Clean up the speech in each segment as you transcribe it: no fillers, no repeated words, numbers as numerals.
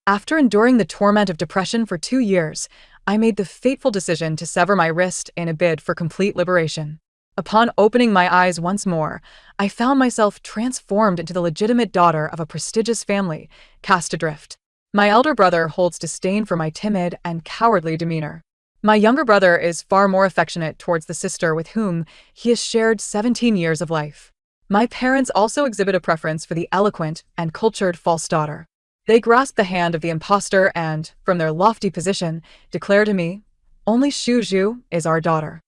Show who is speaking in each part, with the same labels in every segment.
Speaker 1: After enduring the torment of depression for 2 years, I made the fateful decision to sever my wrist in a bid for complete liberation. Upon opening my eyes once more, I found myself transformed into the legitimate daughter of a prestigious family, cast adrift. My elder brother holds disdain for my timid and cowardly demeanor. My younger brother is far more affectionate towards the sister with whom he has shared 17 years of life. My parents also exhibit a preference for the eloquent and cultured false daughter. They grasp the hand of the impostor and, from their lofty position, declare to me, "Only Shu Zhu is our daughter."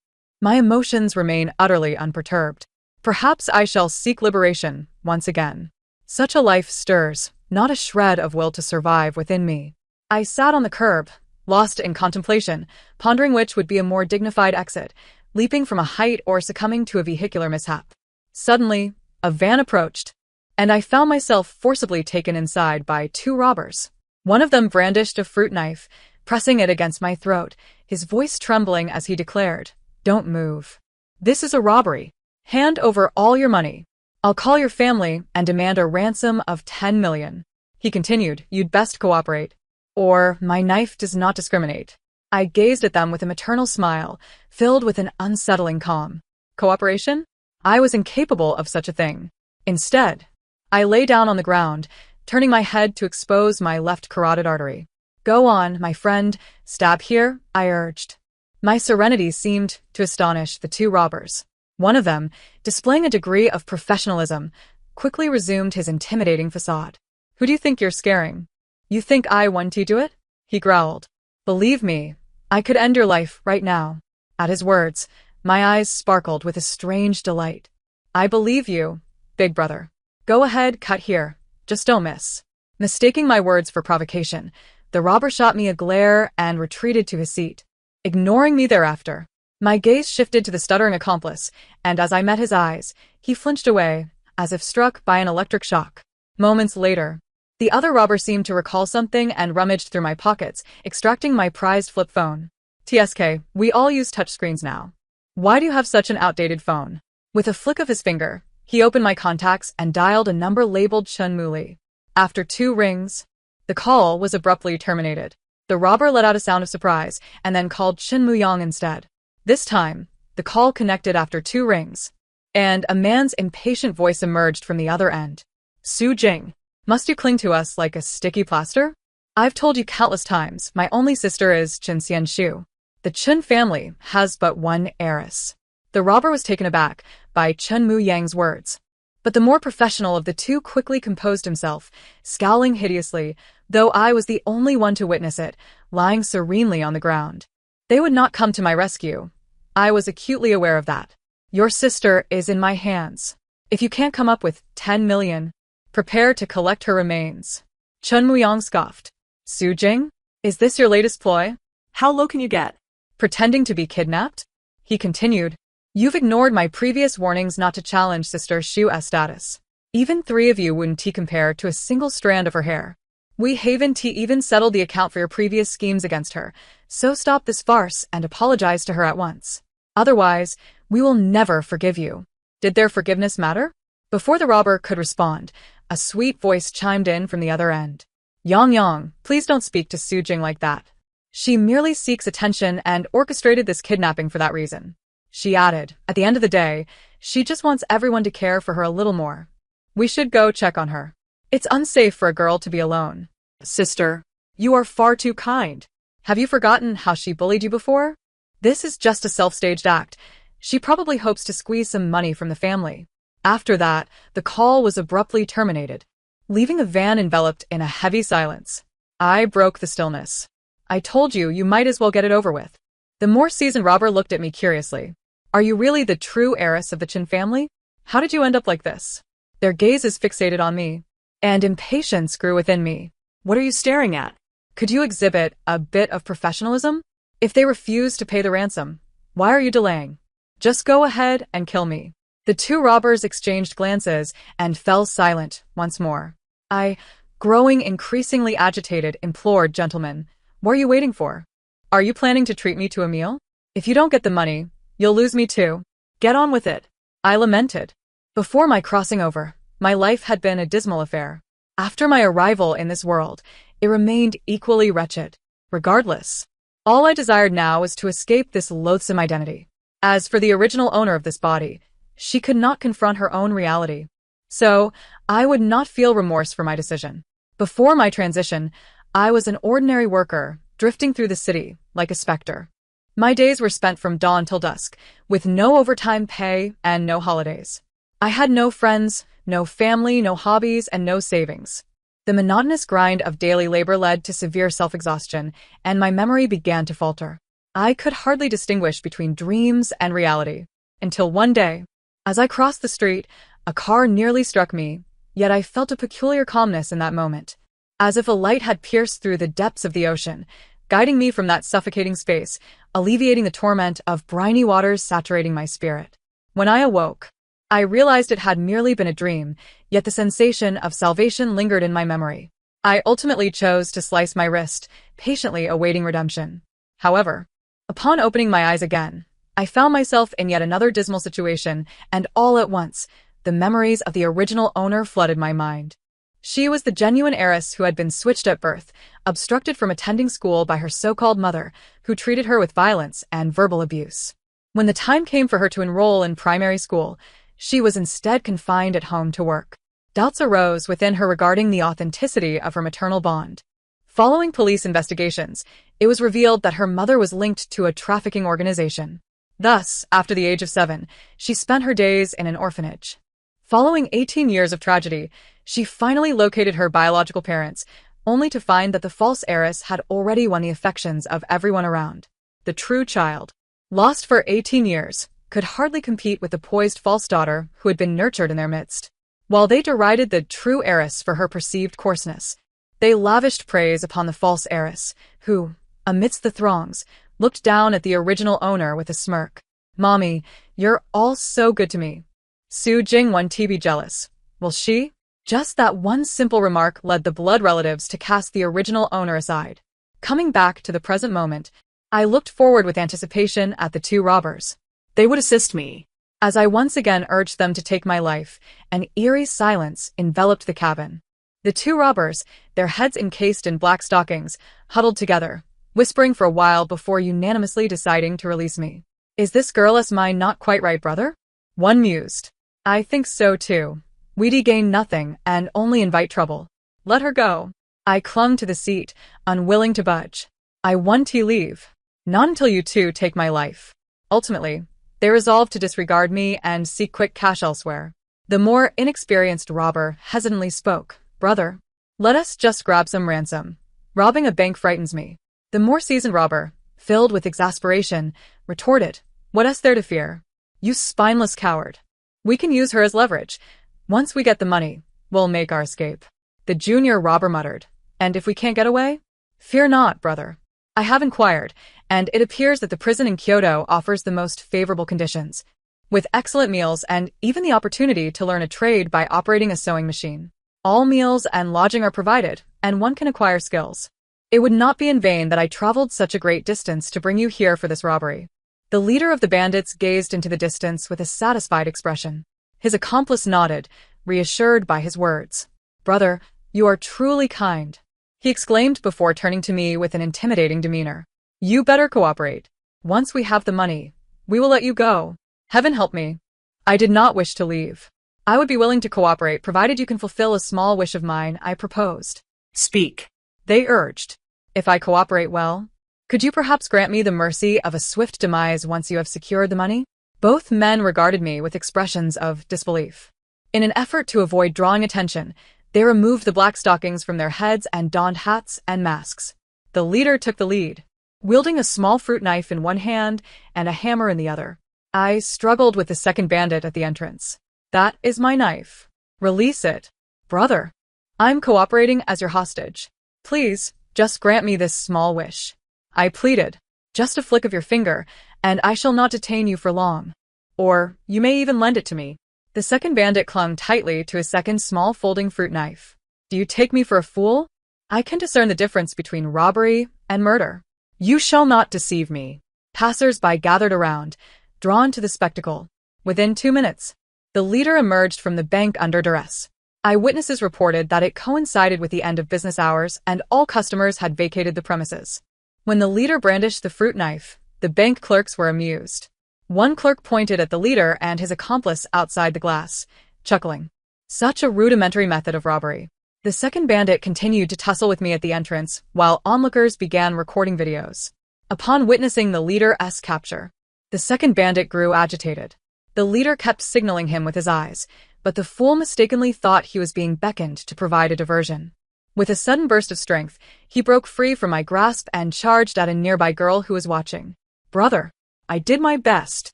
Speaker 1: My emotions remain utterly unperturbed. Perhaps I shall seek liberation once again. Such a life stirs not a shred of will to survive within me. I sat on the curb, lost in contemplation, pondering which would be a more dignified exit, leaping from a height or succumbing to a vehicular mishap. Suddenly, a van approached, and I found myself forcibly taken inside by 2 robbers. One of them brandished a fruit knife, pressing it against my throat, his voice trembling as he declared, "Don't move. This is a robbery. Hand over all your money. I'll call your family and demand a ransom of 10 million. He continued, "You'd best cooperate, or my knife does not discriminate." I gazed at them with a maternal smile, filled with an unsettling calm. Cooperation? I was incapable of such a thing. Instead, I lay down on the ground, turning my head to expose my left carotid artery. "Go on, my friend, stab here," I urged. My serenity seemed to astonish the 2 robbers. One of them, displaying a degree of professionalism, quickly resumed his intimidating facade. "Who do you think you're scaring? You think I want to do it?" he growled. "Believe me, I could end your life right now." At his words, my eyes sparkled with a strange delight. "I believe you, big brother. Go ahead, cut here. Just don't miss." Mistaking my words for provocation, the robber shot me a glare and retreated to his seat, ignoring me thereafter. My gaze shifted to the stuttering accomplice, and as I met his eyes, he flinched away, as if struck by an electric shock. Moments later, the other robber seemed to recall something and rummaged through my pockets, extracting my prized flip phone. "TSK, we all use touchscreens now. Why do you have such an outdated phone?" With a flick of his finger, he opened my contacts and dialed a number labeled Chun Muli. After 2 rings, the call was abruptly terminated. The robber let out a sound of surprise and then called Chen Muyang instead. This time, the call connected after 2 rings, and a man's impatient voice emerged from the other end. "Su Jing, must you cling to us like a sticky plaster? I've told you countless times, my only sister is Chen Xianshu. The Chen family has but one heiress." The robber was taken aback by Chen Muyang's words, but the more professional of the 2 quickly composed himself, scowling hideously, though I was the only one to witness it, lying serenely on the ground. They would not come to my rescue. I was acutely aware of that. "Your sister is in my hands. If you can't come up with 10 million, prepare to collect her remains." Chun Muyang scoffed. "Su Jing, is this your latest ploy? How low can you get? Pretending to be kidnapped?" He continued, "You've ignored my previous warnings not to challenge Sister Shu's status. Even 3 of you wouldn't compare to a single strand of her hair. We haven't even settled the account for your previous schemes against her, so stop this farce and apologize to her at once. Otherwise, we will never forgive you." Did their forgiveness matter? Before the robber could respond, a sweet voice chimed in from the other end. Yang, please don't speak to Su Jing like that. She merely seeks attention and orchestrated this kidnapping for that reason." She added, "At the end of the day, she just wants everyone to care for her a little more. We should go check on her. It's unsafe for a girl to be alone." "Sister, you are far too kind. Have you forgotten how she bullied you before? This is just a self-staged act. She probably hopes to squeeze some money from the family." After that, the call was abruptly terminated, leaving a van enveloped in a heavy silence. I broke the stillness. "I told you, you might as well get it over with." The more seasoned robber looked at me curiously. "Are you really the true heiress of the Qin family? How did you end up like this?" Their gazes fixated on me, and impatience grew within me. "What are you staring at? Could you exhibit a bit of professionalism? If they refuse to pay the ransom, why are you delaying? Just go ahead and kill me." The 2 robbers exchanged glances and fell silent once more. I, growing increasingly agitated, implored, "Gentlemen, what are you waiting for? Are you planning to treat me to a meal? If you don't get the money, you'll lose me too. Get on with it." I lamented. Before my crossing over, my life had been a dismal affair. After my arrival in this world, it remained equally wretched. Regardless, all I desired now was to escape this loathsome identity. As for the original owner of this body, she could not confront her own reality. So, I would not feel remorse for my decision. Before my transition, I was an ordinary worker, drifting through the city like a specter. My days were spent from dawn till dusk, with no overtime pay and no holidays. I had no friends, no family, no hobbies, and no savings. The monotonous grind of daily labor led to severe self-exhaustion, and my memory began to falter. I could hardly distinguish between dreams and reality. Until one day, as I crossed the street, a car nearly struck me, yet I felt a peculiar calmness in that moment, as if a light had pierced through the depths of the ocean, guiding me from that suffocating space, alleviating the torment of briny waters saturating my spirit. When I awoke, I realized it had merely been a dream, yet the sensation of salvation lingered in my memory. I ultimately chose to slice my wrist, patiently awaiting redemption. However, upon opening my eyes again, I found myself in yet another dismal situation, and all at once, the memories of the original owner flooded my mind. She was the genuine heiress who had been switched at birth, obstructed from attending school by her so-called mother, who treated her with violence and verbal abuse. When the time came for her to enroll in primary school, she was instead confined at home to work. Doubts arose within her regarding the authenticity of her maternal bond. Following police investigations, it was revealed that her mother was linked to a trafficking organization. Thus, after the age of 7, she spent her days in an orphanage. Following 18 years of tragedy, she finally located her biological parents, only to find that the false heiress had already won the affections of everyone around. The true child, lost for 18 years, could hardly compete with the poised false daughter who had been nurtured in their midst. While they derided the true heiress for her perceived coarseness, they lavished praise upon the false heiress, who, amidst the throngs, looked down at the original owner with a smirk. "Mommy, you're all so good to me." Su Jing wanted to be jealous. Will she? Just that one simple remark led the blood relatives to cast the original owner aside. Coming back to the present moment, I looked forward with anticipation at the two robbers. They would assist me. As I once again urged them to take my life, an eerie silence enveloped the cabin. The two robbers, their heads encased in black stockings, huddled together, whispering for a while before unanimously deciding to release me. "Is this girl as mine not quite right, brother?" One mused. "I think so too. We'd gain nothing and only invite trouble. Let her go." I clung to the seat, unwilling to budge. "I want to leave. Not until you two take my life." Ultimately, they resolved to disregard me and seek quick cash elsewhere. The more inexperienced robber hesitantly spoke. "Brother, let us just grab some ransom. Robbing a bank frightens me." The more seasoned robber, filled with exasperation, retorted, "What is there to fear? You spineless coward. We can use her as leverage. Once we get the money, we'll make our escape." The junior robber muttered, "And if we can't get away?" "Fear not, brother. I have inquired, and it appears that the prison in Kyoto offers the most favorable conditions, with excellent meals and even the opportunity to learn a trade by operating a sewing machine. All meals and lodging are provided, and one can acquire skills. It would not be in vain that I traveled such a great distance to bring you here for this robbery." The leader of the bandits gazed into the distance with a satisfied expression. His accomplice nodded, reassured by his words. "Brother, you are truly kind," he exclaimed before turning to me with an intimidating demeanor. "You better cooperate. Once we have the money, we will let you go." Heaven help me. I did not wish to leave. I would be willing to cooperate provided you can fulfill a small wish of mine, I proposed.
Speaker 2: "Speak,"
Speaker 1: they urged. "If I cooperate well, could you perhaps grant me the mercy of a swift demise once you have secured the money?" Both men regarded me with expressions of disbelief. In an effort to avoid drawing attention, they removed the black stockings from their heads and donned hats and masks. The leader took the lead, wielding a small fruit knife in one hand and a hammer in the other. I struggled with the second bandit at the entrance. "That is my knife. Release it." "Brother, I'm cooperating as your hostage. Please, just grant me this small wish," I pleaded. "Just a flick of your finger, and I shall not detain you for long. Or, you may even lend it to me." The second bandit clung tightly to his second small folding fruit knife. "Do you take me for a fool? I can discern the difference between robbery and murder." "You shall not deceive me." Passers-by gathered around, drawn to the spectacle. Within 2 minutes, the leader emerged from the bank under duress. Eyewitnesses reported that it coincided with the end of business hours and all customers had vacated the premises. When the leader brandished the fruit knife, the bank clerks were amused. One clerk pointed at the leader and his accomplice outside the glass, chuckling. Such a rudimentary method of robbery. The second bandit continued to tussle with me at the entrance, while onlookers began recording videos. Upon witnessing the leader's capture, the second bandit grew agitated. The leader kept signaling him with his eyes, but the fool mistakenly thought he was being beckoned to provide a diversion. With a sudden burst of strength, he broke free from my grasp and charged at a nearby girl who was watching. "Brother, I did my best."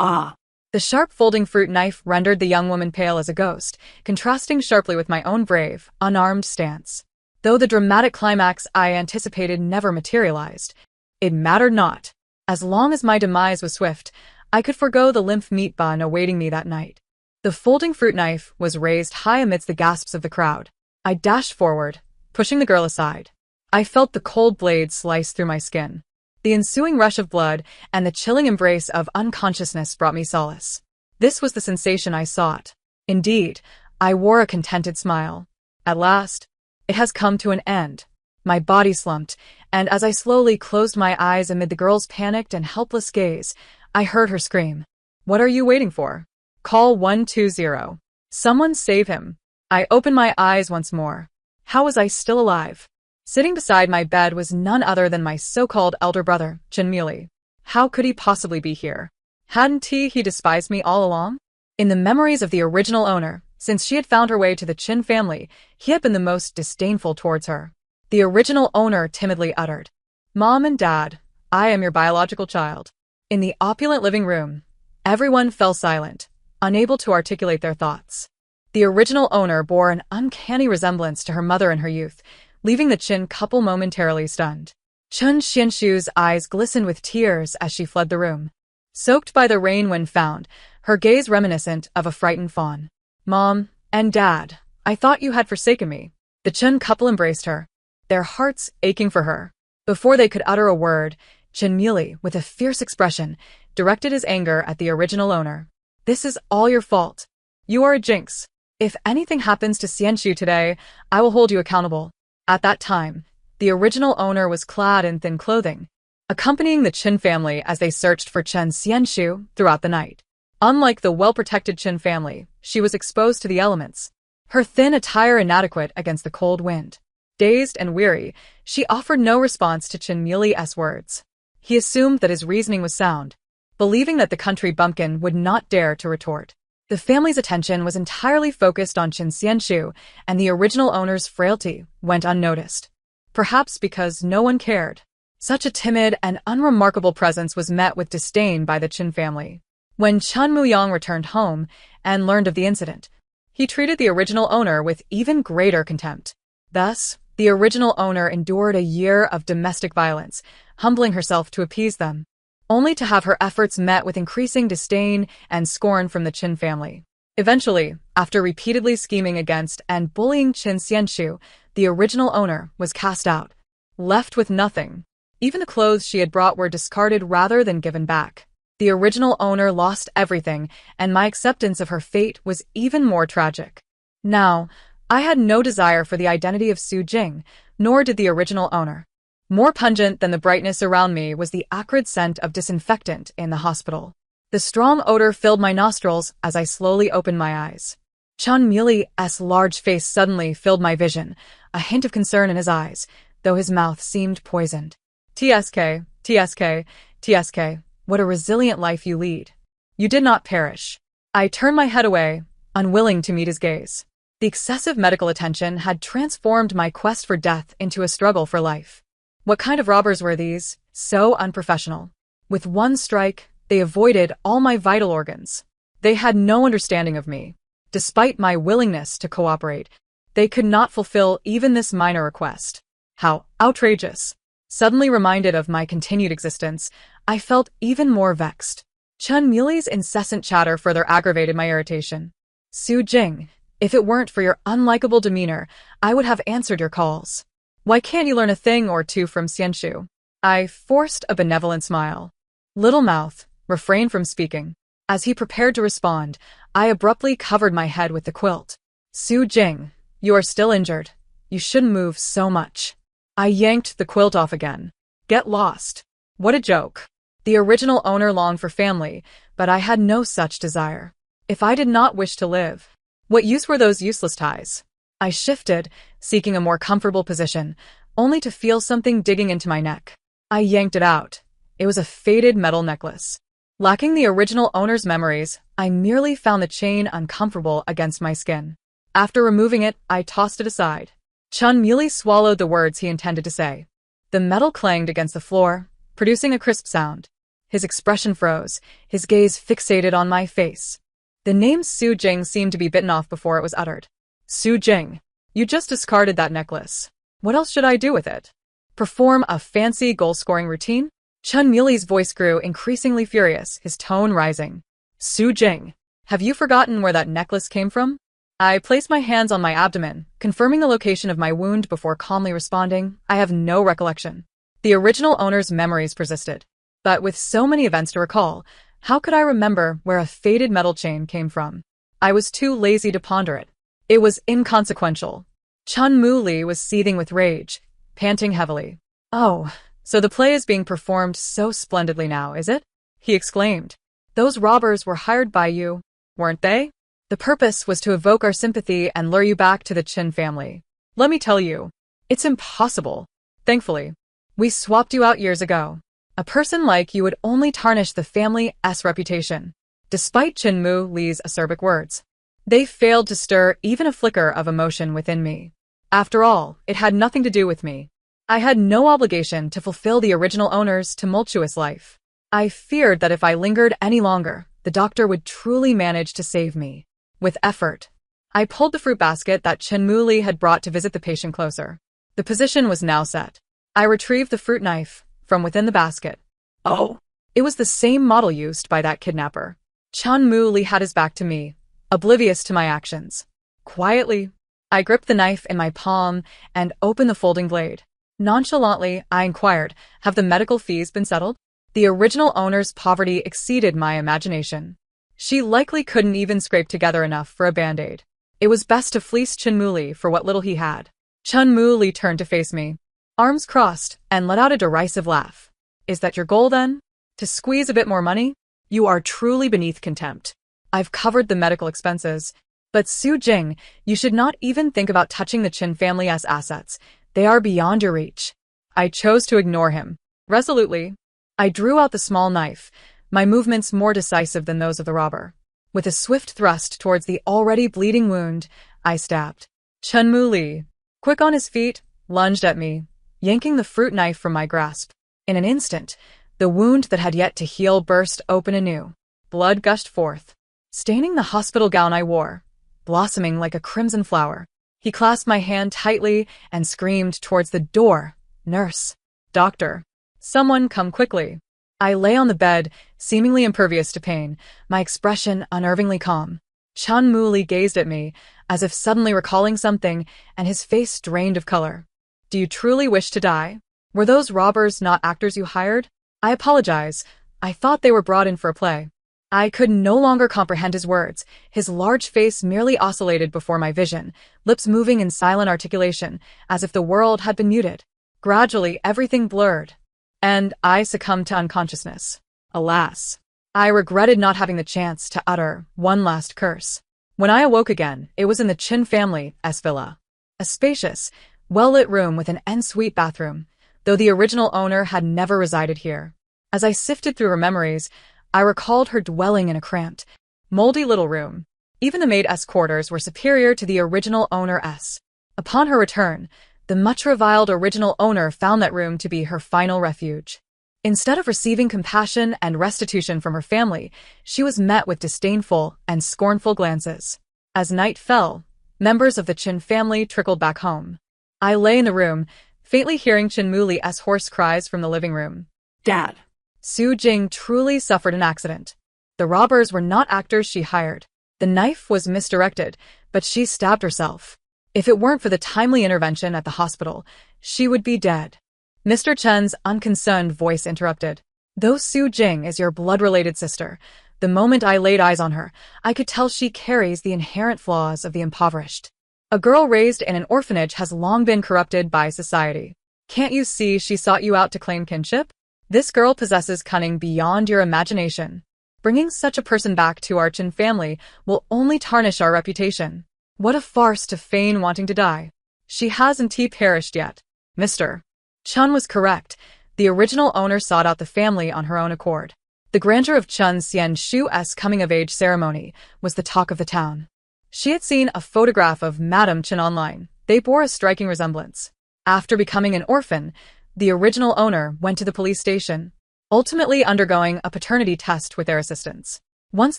Speaker 1: "Ah." The sharp folding fruit knife rendered the young woman pale as a ghost, contrasting sharply with my own brave, unarmed stance. Though the dramatic climax I anticipated never materialized, it mattered not. As long as my demise was swift, I could forego the limp meat bun awaiting me that night. The folding fruit knife was raised high amidst the gasps of the crowd. I dashed forward, pushing the girl aside. I felt the cold blade slice through my skin. The ensuing rush of blood and the chilling embrace of unconsciousness brought me solace. This was the sensation I sought. Indeed, I wore a contented smile. At last, it has come to an end. My body slumped, and as I slowly closed my eyes amid the girl's panicked and helpless gaze, I heard her scream. "What are you waiting for? Call 120. Someone save him." I opened my eyes once more. How was I still alive? Sitting beside my bed was none other than my so-called elder brother, Chin Muley. How could he possibly be here? Hadn't he despised me all along? In the memories of the original owner, since she had found her way to the Chin family, he had been the most disdainful towards her. The original owner timidly uttered, "Mom and Dad, I am your biological child." In the opulent living room, everyone fell silent, unable to articulate their thoughts. The original owner bore an uncanny resemblance to her mother in her youth, leaving the Chin couple momentarily stunned. Chun Xianshu's eyes glistened with tears as she fled the room. Soaked by the rain when found, her gaze reminiscent of a frightened fawn. "Mom and Dad, I thought you had forsaken me." The Chun couple embraced her, their hearts aching for her. Before they could utter a word, Chin Muley, with a fierce expression, directed his anger at the original owner. "This is all your fault. You are a jinx. If anything happens to Xianshu today, I will hold you accountable." At that time, the original owner was clad in thin clothing, accompanying the Chin family as they searched for Chen Xianshu throughout the night. Unlike the well-protected Chin family, she was exposed to the elements, her thin attire inadequate against the cold wind. Dazed and weary, she offered no response to Chin Muley's words. He assumed that his reasoning was sound, believing that the country bumpkin would not dare to retort. The family's attention was entirely focused on Chin Xianshu, and the original owner's frailty went unnoticed. Perhaps because no one cared. Such a timid and unremarkable presence was met with disdain by the Chin family. When Chun Muyang returned home and learned of the incident, he treated the original owner with even greater contempt. Thus, the original owner endured a year of domestic violence, humbling herself to appease them, only to have her efforts met with increasing disdain and scorn from the Chin family. Eventually, after repeatedly scheming against and bullying Chin Xianshu, the original owner was cast out, left with nothing. Even the clothes she had brought were discarded rather than given back. The original owner lost everything, and my acceptance of her fate was even more tragic. Now, I had no desire for the identity of Su Jing, nor did the original owner. More pungent than the brightness around me was the acrid scent of disinfectant in the hospital. The strong odor filled my nostrils as I slowly opened my eyes. Chun Muley's large face suddenly filled my vision, a hint of concern in his eyes, though his mouth seemed poisoned. "TSK, TSK, TSK, what a resilient life you lead. You did not perish." I turned my head away, unwilling to meet his gaze. The excessive medical attention had transformed my quest for death into a struggle for life. What kind of robbers were these, so unprofessional? With one strike, they avoided all my vital organs. They had no understanding of me. Despite my willingness to cooperate, they could not fulfill even this minor request. How outrageous! Suddenly reminded of my continued existence, I felt even more vexed. Chun Muley's incessant chatter further aggravated my irritation. "Su Jing, if it weren't for your unlikable demeanor, I would have answered your calls. Why can't you learn a thing or two from Xianshu?" I forced a benevolent smile. "Little mouth, refrain from speaking." As he prepared to respond, I abruptly covered my head with the quilt. Su Jing, you are still injured. You shouldn't move so much. I yanked the quilt off again. Get lost. What a joke. The original owner longed for family, but I had no such desire. If I did not wish to live, what use were those useless ties? I shifted, seeking a more comfortable position, only to feel something digging into my neck. I yanked it out. It was a faded metal necklace. Lacking the original owner's memories, I merely found the chain uncomfortable against my skin. After removing it, I tossed it aside. Chun Muli swallowed the words he intended to say. The metal clanged against the floor, producing a crisp sound. His expression froze, his gaze fixated on my face. The name Su Jing seemed to be bitten off before it was uttered. Su Jing, you just discarded that necklace. What else should I do with it? Perform a fancy goal-scoring routine? Chun Muli's voice grew increasingly furious, his tone rising. Su Jing, have you forgotten where that necklace came from? I placed my hands on my abdomen, confirming the location of my wound before calmly responding, I have no recollection. The original owner's memories persisted. But with so many events to recall, how could I remember where a faded metal chain came from? I was too lazy to ponder it. It was inconsequential. Chun Muli was seething with rage, panting heavily. Oh, so the play is being performed so splendidly now, is it? He exclaimed. Those robbers were hired by you, weren't they? The purpose was to evoke our sympathy and lure you back to the Chin family. Let me tell you, it's impossible. Thankfully, we swapped you out years ago. A person like you would only tarnish the family's reputation. Despite Chin Mu Li's acerbic words, they failed to stir even a flicker of emotion within me. After all, it had nothing to do with me. I had no obligation to fulfill the original owner's tumultuous life. I feared that if I lingered any longer, the doctor would truly manage to save me. With effort, I pulled the fruit basket that Chin Mu Li had brought to visit the patient closer. The position was now set. I retrieved the fruit knife from within the basket. Oh, it was the same model used by that kidnapper. Chun Mu Li had his back to me, oblivious to my actions. Quietly, I gripped the knife in my palm and opened the folding blade. Nonchalantly, I inquired, have the medical fees been settled? The original owner's poverty exceeded my imagination. She likely couldn't even scrape together enough for a band-aid. It was best to fleece Chun Mu Li for what little he had. Chun Mu Li turned to face me, arms crossed, and let out a derisive laugh. Is that your goal, then? To squeeze a bit more money? You are truly beneath contempt. I've covered the medical expenses. But Su Jing, you should not even think about touching the Chin family's assets. They are beyond your reach. I chose to ignore him. Resolutely, I drew out the small knife, my movements more decisive than those of the robber. With a swift thrust towards the already bleeding wound, I stabbed. Chun Mu Li, quick on his feet, lunged at me, yanking the fruit knife from my grasp. In an instant, the wound that had yet to heal burst open anew. Blood gushed forth, staining the hospital gown I wore, blossoming like a crimson flower. He clasped my hand tightly and screamed towards the door. Nurse. Doctor. Someone come quickly. I lay on the bed, seemingly impervious to pain, my expression unnervingly calm. Chun Mu Li gazed at me, as if suddenly recalling something, and his face drained of color. Do you truly wish to die? Were those robbers not actors you hired? I apologize. I thought they were brought in for a play. I could no longer comprehend his words. His large face merely oscillated before my vision, lips moving in silent articulation, as if the world had been muted. Gradually, everything blurred, and I succumbed to unconsciousness. Alas, I regretted not having the chance to utter one last curse. When I awoke again, it was in the Chin family's villa. A spacious, well-lit room with an ensuite bathroom, though the original owner had never resided here. As I sifted through her memories, I recalled her dwelling in a cramped, moldy little room. Even the maid's quarters were superior to the original owner's. Upon her return, the much-reviled original owner found that room to be her final refuge. Instead of receiving compassion and restitution from her family, she was met with disdainful and scornful glances. As night fell, members of the Chin family trickled back home. I lay in the room, faintly hearing Chun Mu Li's hoarse cries from the living room. Dad. Su Jing truly suffered an accident. The robbers were not actors she hired. The knife was misdirected, but she stabbed herself. If it weren't for the timely intervention at the hospital, she would be dead. Mr. Chen's unconcerned voice interrupted. Though Su Jing is your blood-related sister, The moment I laid eyes on her, I could tell she carries the inherent flaws of the impoverished. A girl raised in an orphanage has long been corrupted by society. Can't you see she sought you out to claim kinship? This girl possesses cunning beyond your imagination. Bringing such a person back to our Chin family will only tarnish our reputation. What a farce to feign wanting to die. She hasn't perished yet. Mr. Chun was correct. The original owner sought out the family on her own accord. The grandeur of Chun Xian-shu's coming-of-age ceremony was the talk of the town. She had seen a photograph of Madame Chen online. They bore a striking resemblance. After becoming an orphan, the original owner went to the police station, ultimately undergoing a paternity test with their assistance. Once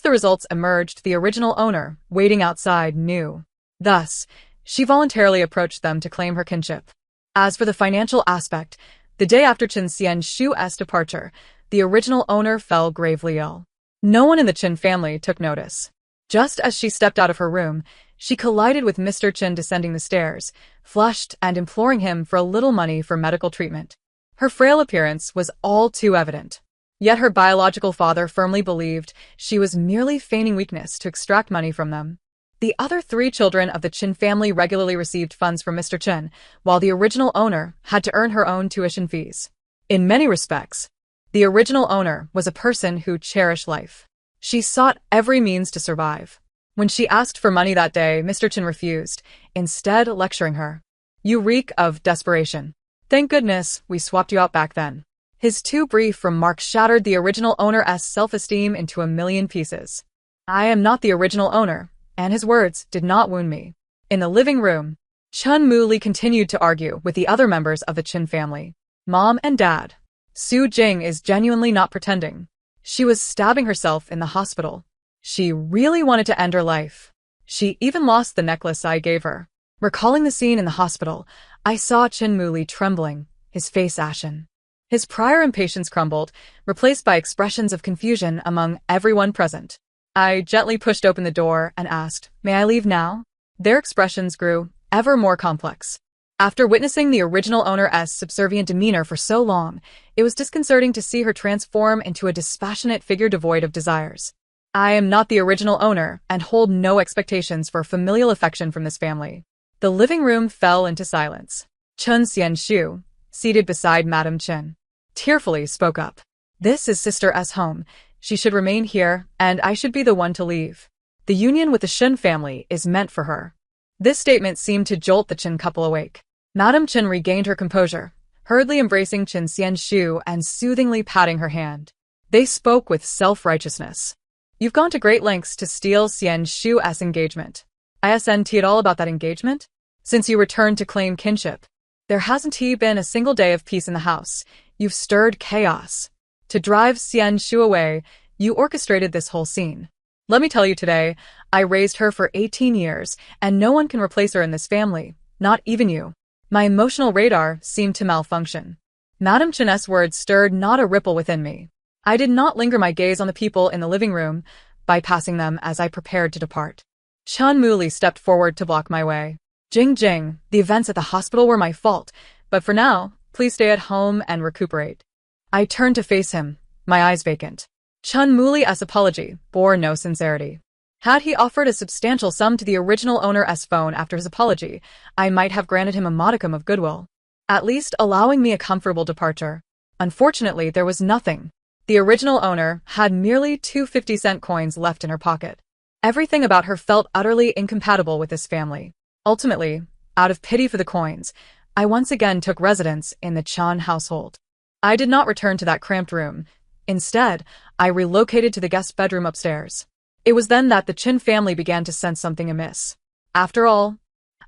Speaker 1: the results emerged, the original owner, waiting outside, knew. Thus, she voluntarily approached them to claim her kinship. As for the financial aspect, the day after Chen Xian-shu's departure, the original owner fell gravely ill. No one in the Chen family took notice. Just as she stepped out of her room, she collided with Mr. Chen descending the stairs, flushed and imploring him for a little money for medical treatment. Her frail appearance was all too evident. Yet her biological father firmly believed she was merely feigning weakness to extract money from them. The other 3 children of the Chen family regularly received funds from Mr. Chen, while the original owner had to earn her own tuition fees. In many respects, the original owner was a person who cherished life. She sought every means to survive. When she asked for money that day, Mr. Chen refused, instead lecturing her. "You reek of desperation. Thank goodness we swapped you out back then." His too brief remark shattered the original owner's self-esteem into a million pieces. I am not the original owner, and his words did not wound me. In the living room, Chun Mu-li continued to argue with the other members of the Chin family. Mom and Dad. Su Jing is genuinely not pretending. She was stabbing herself in the hospital. She really wanted to end her life. She even lost the necklace I gave her. Recalling the scene in the hospital, I saw Chin Mu-li trembling, his face ashen. His prior impatience crumbled, replaced by expressions of confusion among everyone present. I gently pushed open the door and asked, "May I leave now?" Their expressions grew ever more complex. After witnessing the original owner's subservient demeanor for so long, it was disconcerting to see her transform into a dispassionate figure devoid of desires. I am not the original owner and hold no expectations for familial affection from this family. The living room fell into silence. Chun Xian-shu, seated beside Madame Chen, tearfully spoke up. "This is Sister S' home. She should remain here, and I should be the one to leave. The union with the Shen family is meant for her." This statement seemed to jolt the Chen couple awake. Madame Chen regained her composure, hurriedly embracing Chen Xian-shu and soothingly patting her hand. They spoke with self-righteousness. "You've gone to great lengths to steal Xian-shu's engagement. Isn't it all about that engagement? Since you returned to claim kinship, there hasn't been a single day of peace in the house. You've stirred chaos. To drive Xian-shu away, you orchestrated this whole scene. Let me tell you today, I raised her for 18 years, and no one can replace her in this family, not even you." My emotional radar seemed to malfunction. Madame Chen's words stirred not a ripple within me. I did not linger my gaze on the people in the living room, bypassing them as I prepared to depart. Chun Mu-li stepped forward to block my way. "Jing Jing, the events at the hospital were my fault, but for now, please stay at home and recuperate." I turned to face him, my eyes vacant. Chun Mu-li's apology bore no sincerity. Had he offered a substantial sum to the original owner's phone after his apology, I might have granted him a modicum of goodwill, at least allowing me a comfortable departure. Unfortunately, there was nothing. The original owner had merely 2 50-cent coins left in her pocket. Everything about her felt utterly incompatible with this family. Ultimately, out of pity for the coins, I once again took residence in the Chan household. I did not return to that cramped room. Instead, I relocated to the guest bedroom upstairs. It was then that the Chin family began to sense something amiss. After all,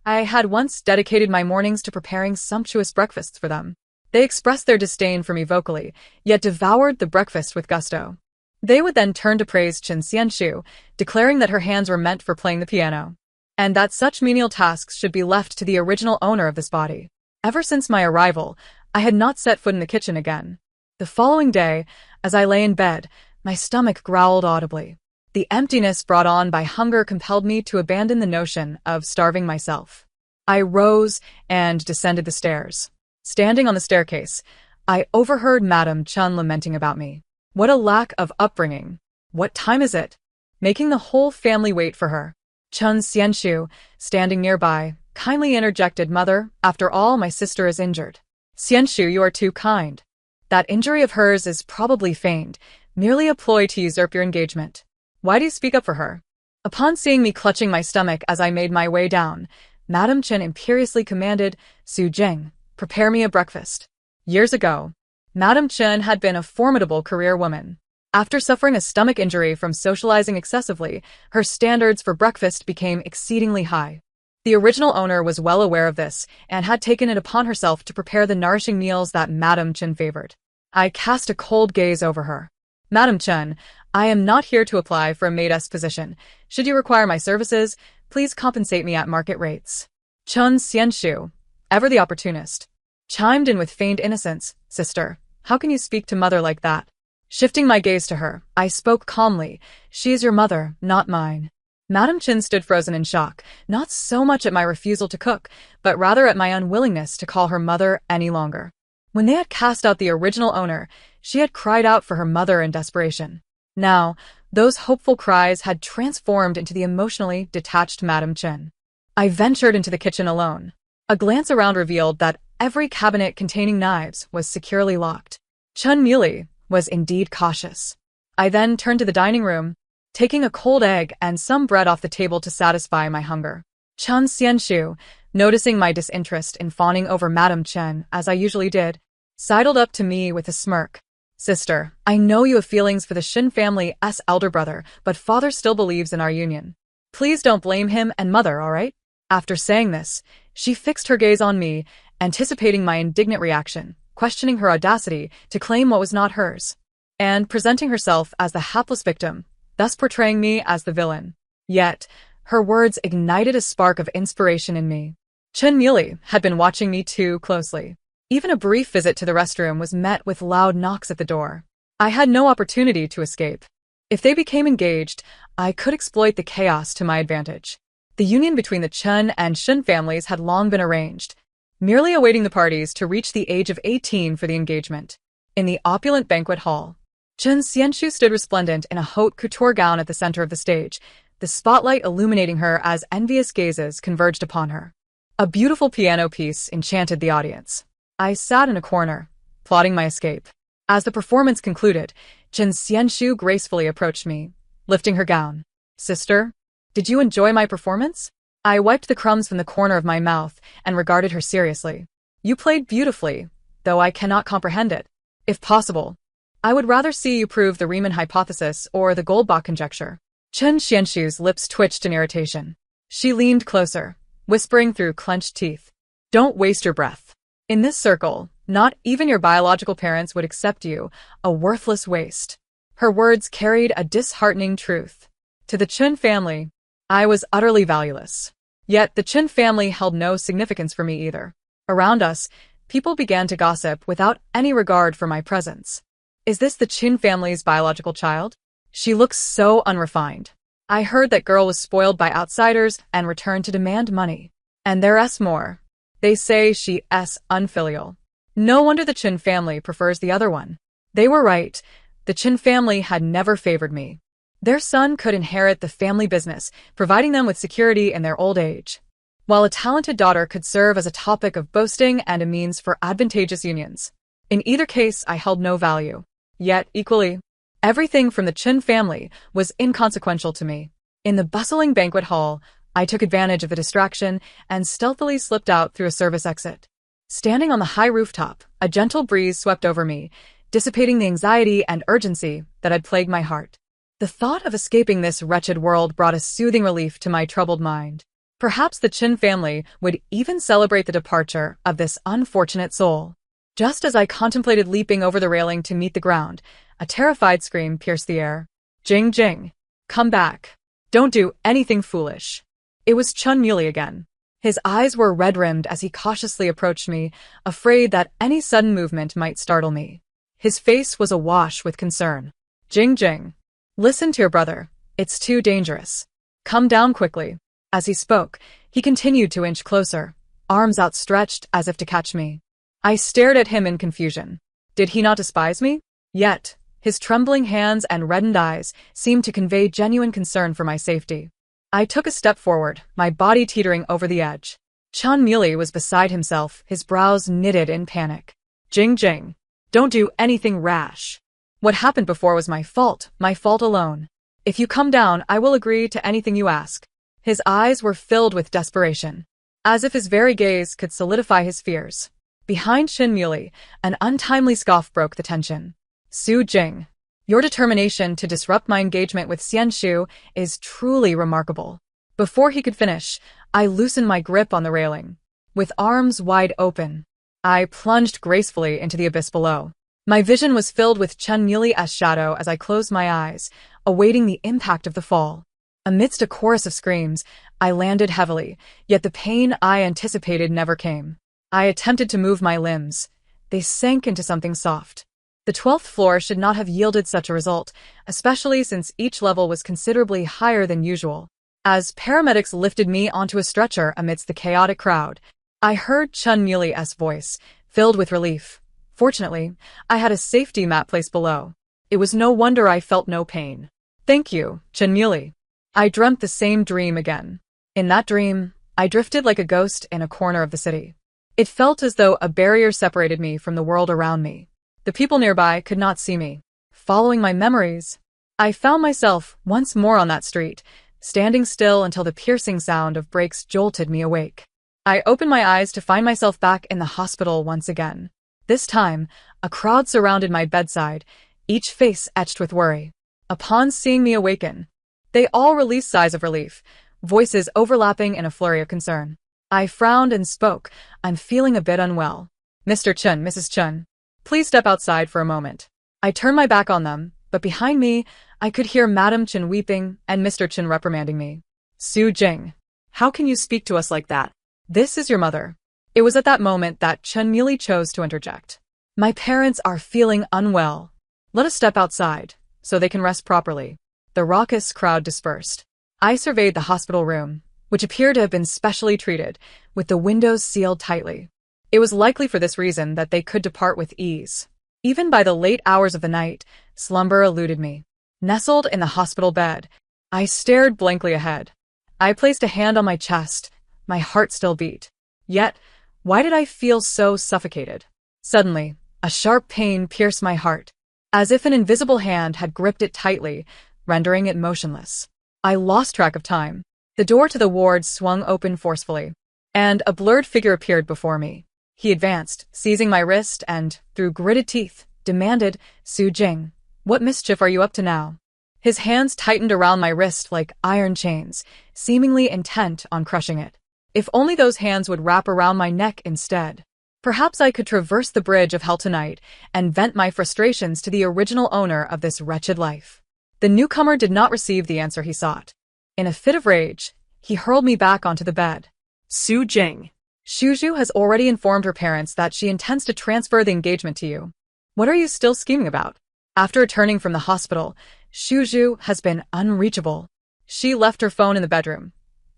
Speaker 1: I had once dedicated my mornings to preparing sumptuous breakfasts for them. They expressed their disdain for me vocally, yet devoured the breakfast with gusto. They would then turn to praise Chen Xian-shu, declaring that her hands were meant for playing the piano, and that such menial tasks should be left to the original owner of this body. Ever since my arrival, I had not set foot in the kitchen again. The following day, as I lay in bed, my stomach growled audibly. The emptiness brought on by hunger compelled me to abandon the notion of starving myself. I rose and descended the stairs. Standing on the staircase, I overheard Madame Chun lamenting about me. What a lack of upbringing. What time is it? Making the whole family wait for her. Chun Xianshu, standing nearby, kindly interjected, "Mother, after all, my sister is injured." "Xianshu, you are too kind. That injury of hers is probably feigned, merely a ploy to usurp your engagement. Why do you speak up for her?" Upon seeing me clutching my stomach as I made my way down, Madame Chen imperiously commanded, "Su Jing, prepare me a breakfast." Years ago, Madame Chen had been a formidable career woman. After suffering a stomach injury from socializing excessively, her standards for breakfast became exceedingly high. The original owner was well aware of this and had taken it upon herself to prepare the nourishing meals that Madame Chen favored. I cast a cold gaze over her. "Madame Chen, I am not here to apply for a maid's position. Should you require my services, please compensate me at market rates." Chun Xianshu, ever the opportunist, chimed in with feigned innocence. "Sister, how can you speak to mother like that?" Shifting my gaze to her, I spoke calmly. "She is your mother, not mine." Madame Chen stood frozen in shock, not so much at my refusal to cook, but rather at my unwillingness to call her mother any longer. When they had cast out the original owner, she had cried out for her mother in desperation. Now, those hopeful cries had transformed into the emotionally detached Madame Chen. I ventured into the kitchen alone. A glance around revealed that every cabinet containing knives was securely locked. Chun Muli was indeed cautious. I then turned to the dining room, taking a cold egg and some bread off the table to satisfy my hunger. Chun Xianshu, noticing my disinterest in fawning over Madame Chen, as I usually did, sidled up to me with a smirk. "Sister, I know you have feelings for the Shin family's elder brother, but father still believes in our union. Please don't blame him and mother, all right?" After saying this, she fixed her gaze on me, anticipating my indignant reaction, questioning her audacity to claim what was not hers, and presenting herself as the hapless victim, thus portraying me as the villain. Yet, her words ignited a spark of inspiration in me. Chun Muli had been watching me too closely. Even a brief visit to the restroom was met with loud knocks at the door. I had no opportunity to escape. If they became engaged, I could exploit the chaos to my advantage. The union between the Chen and Shin families had long been arranged, merely awaiting the parties to reach the age of 18 for the engagement. In the opulent banquet hall, Chun Xianshu stood resplendent in a haute couture gown at the center of the stage, the spotlight illuminating her as envious gazes converged upon her. A beautiful piano piece enchanted the audience. I sat in a corner, plotting my escape. As the performance concluded, Chun Xianshu gracefully approached me, lifting her gown. "Sister, did you enjoy my performance?" I wiped the crumbs from the corner of my mouth and regarded her seriously. "You played beautifully, though I cannot comprehend it. If possible, I would rather see you prove the Riemann hypothesis or the Goldbach conjecture." Chun Xianshu's lips twitched in irritation. She leaned closer, whispering through clenched teeth, "Don't waste your breath. In this circle, not even your biological parents would accept you, a worthless waste." Her words carried a disheartening truth. To the Chun family, I was utterly valueless. Yet the Chun family held no significance for me either. Around us, people began to gossip without any regard for my presence. "Is this the Chun family's biological child? She looks so unrefined. I heard that girl was spoiled by outsiders and returned to demand money. And there's more. They say she's unfilial. No wonder the Chun family prefers the other one." They were right. The Chun family had never favored me. Their son could inherit the family business, providing them with security in their old age, while a talented daughter could serve as a topic of boasting and a means for advantageous unions. In either case, I held no value. Yet, equally, everything from the Chun family was inconsequential to me. In the bustling banquet hall, I took advantage of the distraction and stealthily slipped out through a service exit. Standing on the high rooftop, a gentle breeze swept over me, dissipating the anxiety and urgency that had plagued my heart. The thought of escaping this wretched world brought a soothing relief to my troubled mind. Perhaps the Chin family would even celebrate the departure of this unfortunate soul. Just as I contemplated leaping over the railing to meet the ground, a terrified scream pierced the air. "Jing Jing! Come back! Don't do anything foolish!" It was Chun Muli again. His eyes were red-rimmed as he cautiously approached me, afraid that any sudden movement might startle me. His face was awash with concern. "Jing Jing! Listen to your brother. It's too dangerous. Come down quickly." As he spoke, he continued to inch closer, arms outstretched as if to catch me. I stared at him in confusion. Did he not despise me? Yet, His trembling hands and reddened eyes seemed to convey genuine concern for my safety. I took a step forward, my body teetering over the edge. Chun Muley was beside himself, his brows knitted in panic. Jing Jing. Don't do anything rash. What happened before was my fault alone. If you come down, I will agree to anything you ask. His eyes were filled with desperation, as if his very gaze could solidify his fears. Behind Chun Muley, an untimely scoff broke the tension. Su Jing, your determination to disrupt my engagement with Xian Shu is truly remarkable. Before he could finish, I loosened my grip on the railing. With arms wide open, I plunged gracefully into the abyss below. My vision was filled with Chun Muley's shadow as I closed my eyes, awaiting the impact of the fall. Amidst a chorus of screams, I landed heavily, yet the pain I anticipated never came. I attempted to move my limbs. They sank into something soft. The 12th floor should not have yielded such a result, especially since each level was considerably higher than usual. As paramedics lifted me onto a stretcher amidst the chaotic crowd, I heard Chun Muley's voice, filled with relief. Fortunately, I had a safety mat placed below. It was no wonder I felt no pain. Thank you, Chun Muley. I dreamt the same dream again. In that dream, I drifted like a ghost in a corner of the city. It felt as though a barrier separated me from the world around me. The people nearby could not see me. Following my memories, I found myself once more on that street, standing still until the piercing sound of brakes jolted me awake. I opened my eyes to find myself back in the hospital once again. This time, a crowd surrounded my bedside, each face etched with worry. Upon seeing me awaken, they all released sighs of relief, voices overlapping in a flurry of concern. I frowned and spoke. I'm feeling a bit unwell. Mr. Chun, Mrs. Chun, please step outside for a moment. I turned my back on them, but behind me, I could hear Madam Chun weeping and Mr. Chun reprimanding me. Su Jing, how can you speak to us like that? This is your mother. It was at that moment that Chun Muley chose to interject. My parents are feeling unwell. Let us step outside, so they can rest properly. The raucous crowd dispersed. I surveyed the hospital room, which appeared to have been specially treated, with the windows sealed tightly. It was likely for this reason that they could depart with ease. Even by the late hours of the night, slumber eluded me. Nestled in the hospital bed, I stared blankly ahead. I placed a hand on my chest. My heart still beat. Yet, why did I feel so suffocated? Suddenly, a sharp pain pierced my heart, as if an invisible hand had gripped it tightly, rendering it motionless. I lost track of time. The door to the ward swung open forcefully, and a blurred figure appeared before me. He advanced, seizing my wrist and, through gritted teeth, demanded, Su Jing, what mischief are you up to now? His hands tightened around my wrist like iron chains, seemingly intent on crushing it. If only those hands would wrap around my neck instead. Perhaps I could traverse the bridge of hell tonight and vent my frustrations to the original owner of this wretched life. The newcomer did not receive the answer he sought. In a fit of rage, he hurled me back onto the bed. Su Jing, Shuju has already informed her parents that she intends to transfer the engagement to you. What are you still scheming about? After returning from the hospital, Shuju has been unreachable. She left her phone in the bedroom.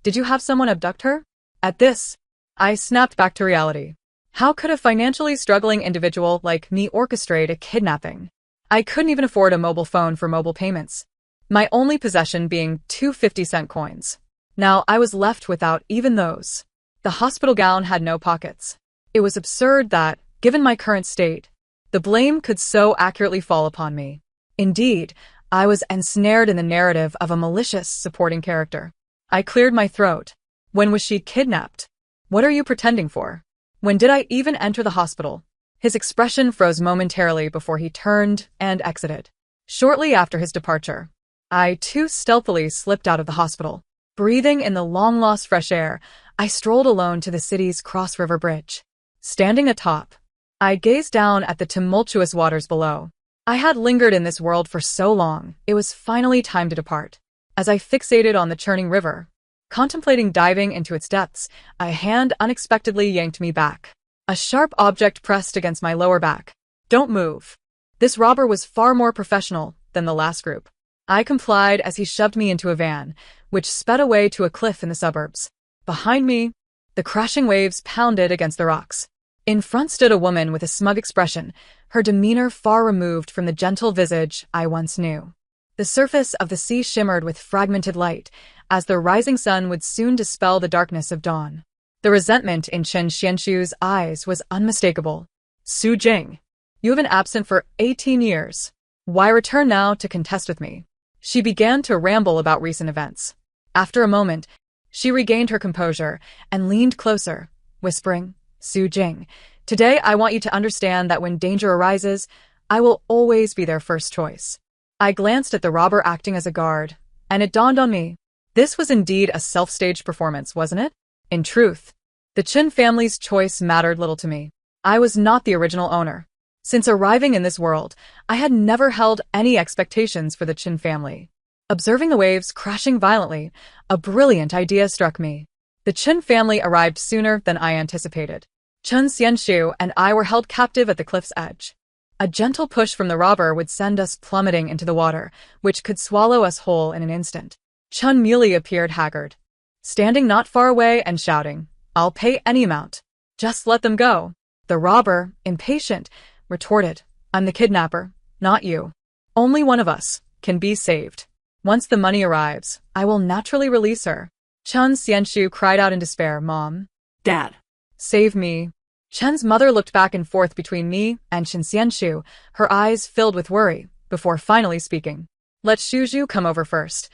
Speaker 1: Did you have someone abduct her? At this, I snapped back to reality. How could a financially struggling individual like me orchestrate a kidnapping? I couldn't even afford a mobile phone for mobile payments, my only possession being 2 50-cent coins. Now I was left without even those. The hospital gown had no pockets. It was absurd that, given my current state, the blame could so accurately fall upon me. Indeed, I was ensnared in the narrative of a malicious supporting character. I cleared my throat. When was she kidnapped? What are you pretending for? When did I even enter the hospital? His expression froze momentarily before he turned and exited. Shortly after his departure, I too stealthily slipped out of the hospital. Breathing in the long-lost fresh air, I strolled alone to the city's Cross River Bridge. Standing atop, I gazed down at the tumultuous waters below. I had lingered in this world for so long, it was finally time to depart. As I fixated on the churning river, contemplating diving into its depths, a hand unexpectedly yanked me back. A sharp object pressed against my lower back. Don't move. This robber was far more professional than the last group. I complied as he shoved me into a van, which sped away to a cliff in the suburbs. Behind me, the crashing waves pounded against the rocks. In front stood a woman with a smug expression, her demeanor far removed from the gentle visage I once knew. The surface of the sea shimmered with fragmented light, as the rising sun would soon dispel the darkness of dawn. The resentment in Chen Xianshu's eyes was unmistakable. "Su Jing, you have been absent for 18 years. Why return now to contest with me?" She began to ramble about recent events. After a moment, she regained her composure and leaned closer, whispering, "Su Jing, today I want you to understand that when danger arises, I will always be their first choice." I glanced at the robber acting as a guard, and it dawned on me. This was indeed a self-staged performance, wasn't it? In truth, the Chen family's choice mattered little to me. I was not the original owner. Since arriving in this world, I had never held any expectations for the Chen family. Observing the waves crashing violently, a brilliant idea struck me. The Chen family arrived sooner than I anticipated. Chen Xianshu and I were held captive at the cliff's edge. A gentle push from the robber would send us plummeting into the water, which could swallow us whole in an instant. Chen Muley appeared haggard, standing not far away and shouting, "I'll pay any amount. Just let them go." The robber, impatient, retorted, "I'm the kidnapper, not you. Only one of us can be saved. Once the money arrives, I will naturally release her." Chen Xianshu cried out in despair, "Mom,
Speaker 2: Dad,
Speaker 1: save me." Chen's mother looked back and forth between me and Chen Xianshu, her eyes filled with worry, before finally speaking. "Let Shuju come over first.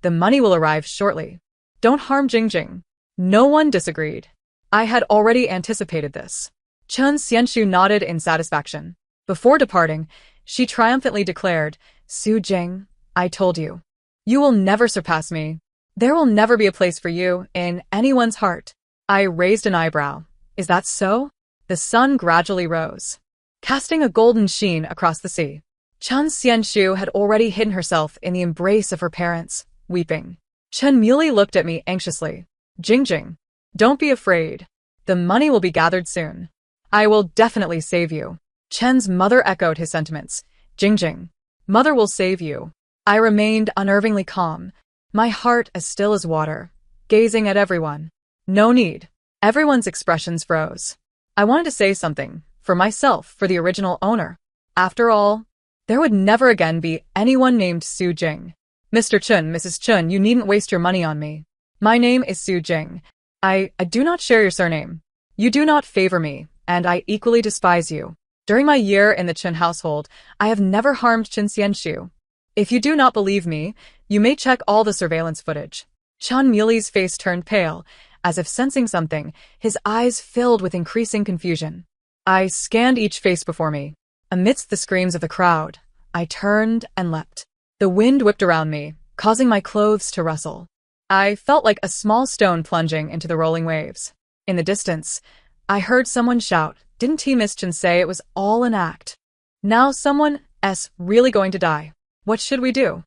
Speaker 1: The money will arrive shortly. Don't harm Jingjing." No one disagreed. I had already anticipated this. Chen Xianshu nodded in satisfaction. Before departing, she triumphantly declared, "Su Jing, I told you. You will never surpass me. There will never be a place for you in anyone's heart." I raised an eyebrow. "Is that so?" The sun gradually rose, casting a golden sheen across the sea. Chen Xianshu had already hidden herself in the embrace of her parents, weeping. Chen Muley looked at me anxiously. "Jingjing, don't be afraid. The money will be gathered soon. I will definitely save you." Chen's mother echoed his sentiments. "Jingjing, mother will save you." I remained unnervingly calm, my heart as still as water, gazing at everyone. No need. Everyone's expressions froze. I wanted to say something, for myself, for the original owner. After all, there would never again be anyone named Su Jing. "Mr. Chen, Mrs. Chen, you needn't waste your money on me. My name is Su Jing. I do not share your surname. You do not favor me, and I equally despise you. During my year in the Chen household, I have never harmed Chen Xianshu. If you do not believe me, you may check all the surveillance footage." Chen Muley's face turned pale, as if sensing something, his eyes filled with increasing confusion. I scanned each face before me. Amidst the screams of the crowd, I turned and leapt. The wind whipped around me, causing my clothes to rustle. I felt like a small stone plunging into the rolling waves. In the distance, I heard someone shout, "Didn't he Miss Chen say it was all an act? Now someone's really going to die. What should we do?"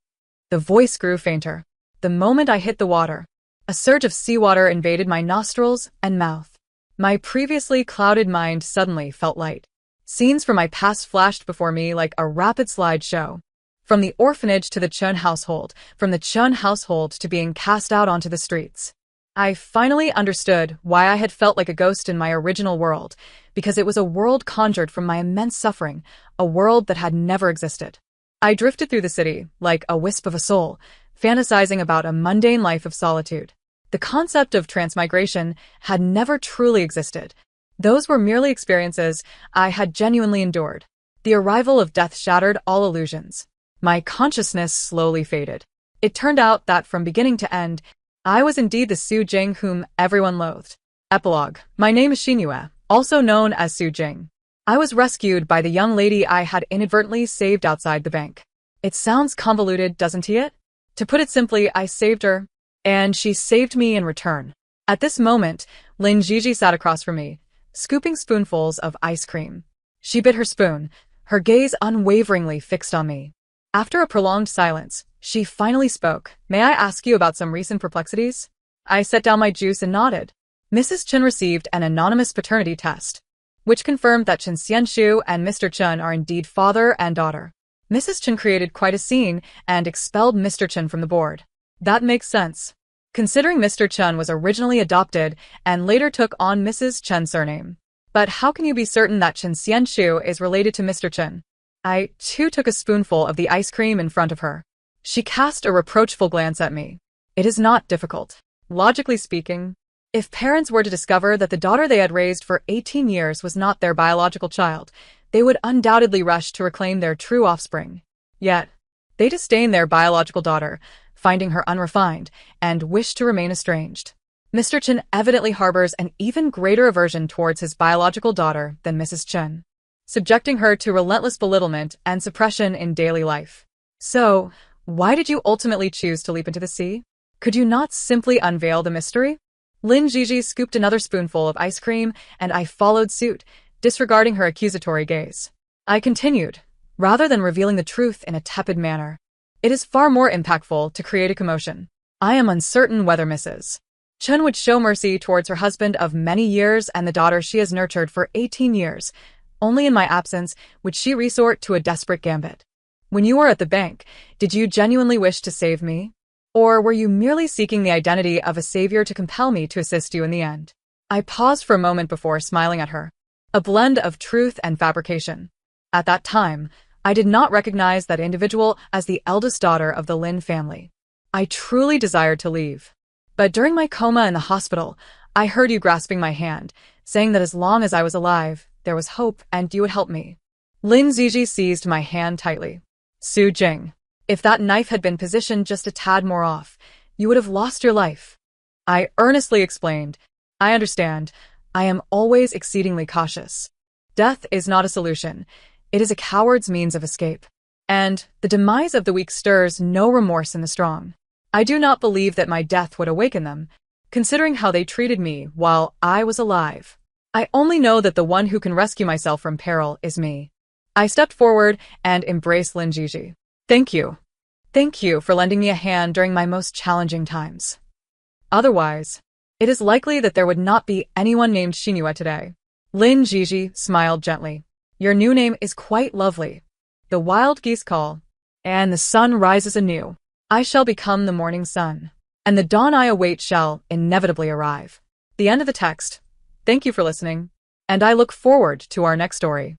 Speaker 1: The voice grew fainter. The moment I hit the water, a surge of seawater invaded my nostrils and mouth. My previously clouded mind suddenly felt light. Scenes from my past flashed before me like a rapid slideshow. From the orphanage to the Chen household, from the Chen household to being cast out onto the streets. I finally understood why I had felt like a ghost in my original world, because it was a world conjured from my immense suffering, a world that had never existed. I drifted through the city, like a wisp of a soul, fantasizing about a mundane life of solitude. The concept of transmigration had never truly existed. Those were merely experiences I had genuinely endured. The arrival of death shattered all illusions. My consciousness slowly faded. It turned out that from beginning to end, I was indeed the Su Jing whom everyone loathed. Epilogue. My name is Xinyue, also known as Su Jing. I was rescued by the young lady I had inadvertently saved outside the bank. It sounds convoluted, doesn't it? To put it simply, I saved her, and she saved me in return. At this moment, Lin Jiji sat across from me, scooping spoonfuls of ice cream. She bit her spoon, her gaze unwaveringly fixed on me. After a prolonged silence, she finally spoke. "May I ask you about some recent perplexities?" I set down my juice and nodded. Mrs. Chen received an anonymous paternity test, which confirmed that Chen Xianshu and Mr. Chen are indeed father and daughter. Mrs. Chen created quite a scene and expelled Mr. Chen from the board. That makes sense, considering Mr. Chen was originally adopted and later took on Mrs. Chen's surname. But how can you be certain that Chen Xianshu is related to Mr. Chen? I, too, took a spoonful of the ice cream in front of her. She cast a reproachful glance at me. It is not difficult. Logically speaking, if parents were to discover that the daughter they had raised for 18 years was not their biological child, they would undoubtedly rush to reclaim their true offspring. Yet, they disdain their biological daughter, finding her unrefined, and wish to remain estranged. Mr. Chen evidently harbors an even greater aversion towards his biological daughter than Mrs. Chen, subjecting her to relentless belittlement and suppression in daily life. So, why did you ultimately choose to leap into the sea? Could you not simply unveil the mystery? Lin Jiji scooped another spoonful of ice cream, and I followed suit, disregarding her accusatory gaze. I continued, rather than revealing the truth in a tepid manner. It is far more impactful to create a commotion. I am uncertain whether Mrs. Chen would show mercy towards her husband of many years and the daughter she has nurtured for 18 years. Only in my absence would she resort to a desperate gambit. When you were at the bank, did you genuinely wish to save me? Or were you merely seeking the identity of a savior to compel me to assist you in the end? I paused for a moment before smiling at her. A blend of truth and fabrication. At that time, I did not recognize that individual as the eldest daughter of the Lin family. I truly desired to leave. But during my coma in the hospital, I heard you grasping my hand, saying that as long as I was alive, there was hope and you would help me. Lin Ziji seized my hand tightly. Su Jing, if that knife had been positioned just a tad more off, you would have lost your life. I earnestly explained. I understand. I am always exceedingly cautious. Death is not a solution. It is a coward's means of escape. And the demise of the weak stirs no remorse in the strong. I do not believe that my death would awaken them, considering how they treated me while I was alive. I only know that the one who can rescue myself from peril is me. I stepped forward and embraced Lin Jiji. Thank you. Thank you for lending me a hand during my most challenging times. Otherwise, it is likely that there would not be anyone named Xinhua today. Lin Jiji smiled gently. Your new name is quite lovely. The wild geese call, and the sun rises anew. I shall become the morning sun, and the dawn I await shall inevitably arrive. The end of the text. Thank you for listening, and I look forward to our next story.